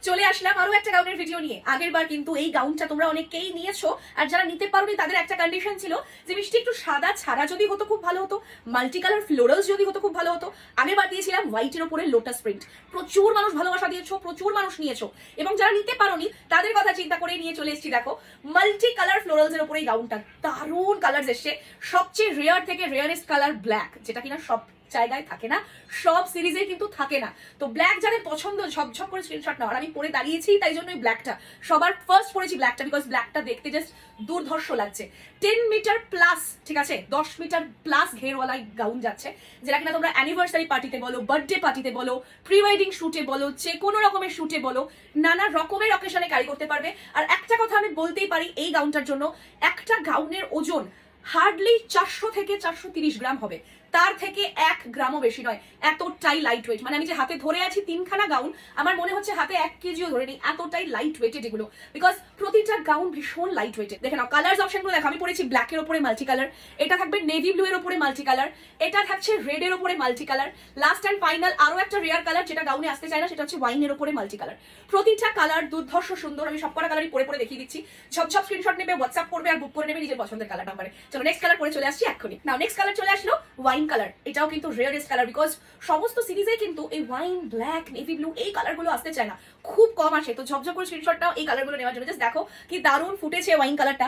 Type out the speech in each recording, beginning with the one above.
চলে আসলাম আরো একটা গাউনের ভিডিও নিয়ে। আগের বার কিন্তু এই গাউনটা তোমরা অনেকেই নিয়েছো, আর যারা নিতে পারোনি তাদের একটা কন্ডিশন ছিল যে মিষ্টি একটু সাদা ছাড়া যদি হতো খুব ভালো হতো, মাল্টি কালার ফ্লোরালস যদি হতো খুব ভালো হতো। আগের বার দিয়েছিলাম হোয়াইটের উপরে লোটাস প্রিন্ট, প্রচুর মানুষ ভালোবাসা দিয়েছো, প্রচুর মানুষ নিয়েছো। এবং যারা নিতে পারোনি তাদের কথা চিন্তা করে নিয়ে চলে এসেছি দেখো মাল্টি কালার ফ্লোরালস এর উপরে এই গাউনটা। দারুণ কালার এসছে, সবচেয়ে রেয়ার থেকে রেয়ারেস্ট কালার ব্ল্যাক, যেটা কিনা সব জায়গায় থাকে না, সব সিরিজে কিন্তু থাকে না। তো ব্ল্যাক যাদের পছন্দ ঝপঝপ করে স্ক্রিনশট নাও। আর আমি পরে দাঁড়িয়েছি তাই জন্য ব্ল্যাকটা সবার ফার্স্ট পরেছি ব্ল্যাকটা, বিকজ ব্ল্যাকটা দেখতে জাস্ট দুর্ধর্ষ লাগছে। 10 মিটার প্লাস, ঠিক আছে 10 মিটার প্লাস ঘেরওয়ালা গাউন যাচ্ছে, যেটা কিনা তোমরা অ্যানিভার্সারি পার্টিতে বলো, বার্থডে পার্টিতে বলো, প্রি ওয়েডিং শুটে বলো, যে কোনো রকমের শুটে বলো, নানা রকমের অকেশনে ক্যারি করতে পারবে। আর একটা কথা আমি বলতেই পারি এই গাউনটার জন্য, একটা গাউনের ওজন হার্ডলি 400 থেকে 430 গ্রাম হবে, তার থেকে 1 গ্রামও বেশি নয়। এতটাই লাইট ওয়েট, মানে আমি যে হাতে ধরে আছি 3খানা গাউন, আমার মনে হচ্ছে হাতে 1 কেজিও ধরে নেই, এতটাই লাইট ওয়েটেড এগুলো, বিকজ প্রতিটা গাউন ভীষণ লাইট ওয়েটেড। দেখে নাও কালার্স অপশনগুলো দেখো, আমি পরেছি ব্ল্যাকের ওপরে মাল্টি কালার, এটা থাকবে নেভি ব্লু এর ওপরে মাল্টি কালার, এটা থাকছে রেড এর ওপরে multi colour, last and final আরো একটা রেয়ার কালার যেটা গাউনে আসতে চায় না, সেটা হচ্ছে ওয়াইনের ওপরে মাল্টি কালার। প্রতিটা কালার দুর্ধর্ষ সুন্দর। আমি সবকটা কালারই পরে পরে দেখিয়ে দিচ্ছি, ঝপঝপ স্ক্রিনশট নেবে, হোয়াটসঅ্যাপ করবে আর বুক করে নেবে নিজের পছন্দের কালার নাম্বারে। চলো নেক্সট কালার পরে চলে আসছি এক্ষুনি। নাও নেক্সট কালার চলে আসলো ওয়াইন কালার। এটাও কিন্তু রেয়ারেস্ট কালার, বিকজ সমস্ত সিরিজে কিন্তু এই ওয়াইন, ব্ল্যাক, নেভি ব্লু এই কালারগুলো আসতে চায় না, খুব কম আসে। তো ঝপঝপ করে স্ক্রিনশট নাও এই কালারগুলো নেওয়ার জন্য। জাস্ট দেখো কি দারুণ ফুটেছে ওয়াইন কালারটা।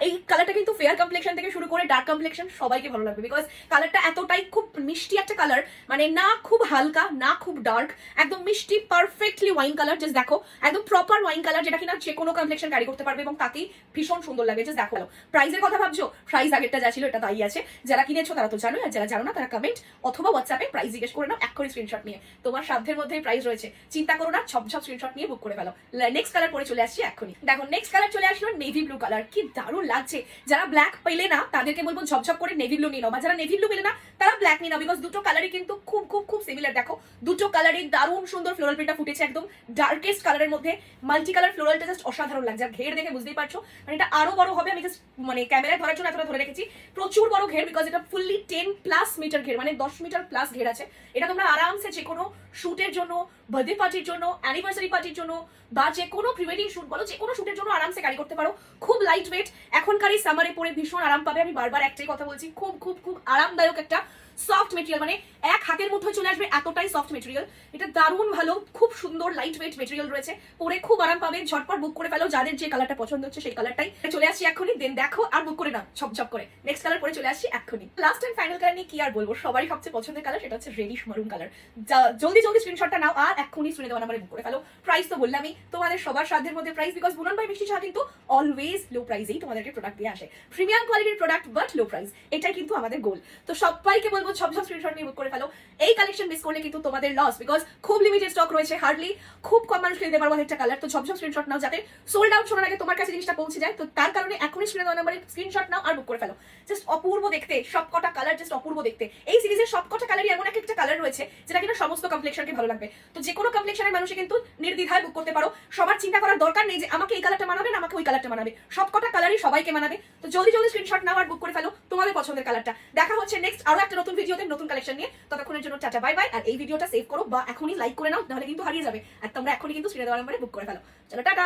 এই কালারটা কিন্তু ফেয়ার কমপ্লেকশন থেকে শুরু করে ডার্ক কমপ্লেকশন সবাইকে ভালো লাগবে, বিকজ কালারটা এতটাই খুব মিষ্টি একটা কালার, মানে না খুব হালকা না খুব ডার্ক, একদম মিষ্টি পারফেক্টলি ওয়াইন কালার। জাস্ট দেখো একদম প্রপার ওয়াইন কালার, যেটা কিনা যে কোনো কমপ্লেকশন ক্যারি করতে পারবে এবং তাতেই ভীষণ সুন্দর লাগে। জাস্ট দেখো প্রাইসের কথা ভাবছো, প্রাইস আগেরটা যা ছিল এটা তাই আছে। যারা কিনেছো তারা তো জানো, আর যারা জানো না তারা কমেন্ট অথবা হোয়াটসঅ্যাপে প্রাইস জিজ্ঞেস করে নাও, এক্ষুনি স্ক্রিনশট নিয়ে। তোমার সাধ্যের মধ্যে প্রাইস রয়েছে, চিন্তা করো না, ঝপঝপ স্ক্রিনশট নিয়ে বুক করে ফেলো। নেক্সট কালার পরে চলে আসছি এক্ষুনি। দেখো নেক্সট কালার চলে আসলো নেভি ব্লু কালার, কি দারুণ লাগছে। যারা ব্ল্যাক পেলে না তাদেরকে বলবো ঝপঝপ করে নেভি ব্লু নিয়ে নাও, বা যারা নেভি ব্লু পেলে না তারা ব্ল্যাক নিয়ে নাও, বিকজ দুটো কালারই কিন্তু খুব খুব খুব সিমিলার। দেখো দুটো কালারই দারুণ সুন্দর ফ্লোরাল প্রিন্টটা ফুটেছে, একদম ডার্কেস্ট কালারের মধ্যে মাল্টি কালার ফ্লোরালটা জাস্ট অসাধারণ লাগছে। আর ঘের দেখে বুঝতেই পারছো, মানে এটা আরো বড় হবে। আমি জাস্ট মানে ক্যামেরায় ধরার জন্য এতটা ধরে রেখেছি, প্রচুর বড় ঘের, বিকজ এটা ফুললি 10+ মিটার ঘের, মানে 10 মিটার প্লাস ঘের আছে। এটা তোমরা আরামসে যে কোনো শুটের জন্য, বার্থডে পার্টির জন্য, অ্যানিভার্সারি পার্টির জন্য, বা যে কোনো প্রি ওয়েডিং শুট বলো, যে কোনো শুটের জন্য আরামসে ক্যারি করতে পারো। খুব লাইট ওয়েট, এখনকার এই সামারে পরে ভীষণ আরাম পাবে। আমি বারবার একটাই কথা বলছি, খুব খুব খুব আরামদায়ক একটা সফট মেটেরিয়াল, মানে এক হাতের মধ্যে চলে আসবে এতটাই সফট মেটেরিয়াল। এটা দারুণ ভালো, খুব সুন্দর লাইট ওয়েট মেটেরিয়াল রয়েছে, পরে খুব আরাম পাবে। ঝটপট বুক করে ফেলো, যাদের যে কালারটা পছন্দ হচ্ছে সেই কালারটাই। চলে আসছি এক্ষুনি, দেন দেখো আর বুক করে নাও ঝপঝপ করে। নেক্সট কালার পরে চলে আসছি এক্ষুনি। লাস্ট এন্ড ফাইনাল কালার নিয়ে কি আর বলবো, সবারই সবচেয়ে পছন্দের কালার, সেটা হচ্ছে রেডিশ মারুন কালার। জলদি জলদি স্ক্রিনশটটা নাও আর এক্ষুনি স্ক্রিনে দেওয়া নাম্বারে বুক করে ফেলো। প্রাইস তো বললামই, তোমাদের সবার সাধ্যের মধ্যে প্রাইস, বিকজ বুনন বাই মিষ্টি সাহা কিন্তু অলওয়েজ লো প্রাইসেই তোমাদেরকে প্রোডাক্ট দিয়ে আসে। প্রিমিয়াম কোয়ালিটির প্রোডাক্ট বাট লো প্রাইস, এটাই কিন্তু আমাদের গোল। তো সবাইকে বলবো ঝপঝপ স্ক্রিনশট নিয়ে বুক করে ফেলো। এই কালেকশন মিস করলে কিন্তু তোমাদের লস, বিকজ খুব লিমিটেড স্টক রয়েছে, হার্ডলি খুব কম মানুষ কিনতে পারবো একটা কালার। তো ঝপঝপ স্ক্রিনশট নাও, যাতে সোল্ড আউট শোনার আগে তোমার কাছে জিনিসটা পৌঁছে যায়। তো তার কারণে এখনই স্ক্রিনে দেওয়া নাম্বারে স্ক্রিনশট নাও আর বুক করে ফেলো। জাস্ট অপূর্ব দেখতে, সবকটা কালার জাস্ট অপূর্ব দেখতে। এই সিরিজের সবকটা কালারই এমন একটা কালার রয়েছে যেটা কিনা সমস্ত কমপ্লেকশনকে ভালো লাগবে। তো যে কোনো কমপ্লেকশনের মানুষই কিন্তু নির্দ্বিধায় বুক করতে পারো। সবার চিন্তা করার দরকার নেই যে আমাকে এই কালারটা মানাবে না আমাকে ওই কালারটা মানাবে, সবকটা কালারই সবাইকে মানাবে। তো জলদি জলদি স্ক্রিনশট নাও আর বুক করে ফেলো তোমাদের পছন্দের কালারটা। দেখা হচ্ছে নেক্সট আরো একটা নতুন ভিডিওতে নতুন কালেকশন নিয়ে। ততক্ষণের জন্য টাটা বাই বাই। আর এই ভিডিওটা সেভ করো বা এখনই লাইক করে নাও, নাহলে কিন্তু হারিয়ে যাবে। আর তোমরা এখনই কিন্তু স্ক্রিনে দেওয়া নাম্বারে বুক করে ফেলো। চলো টাটা।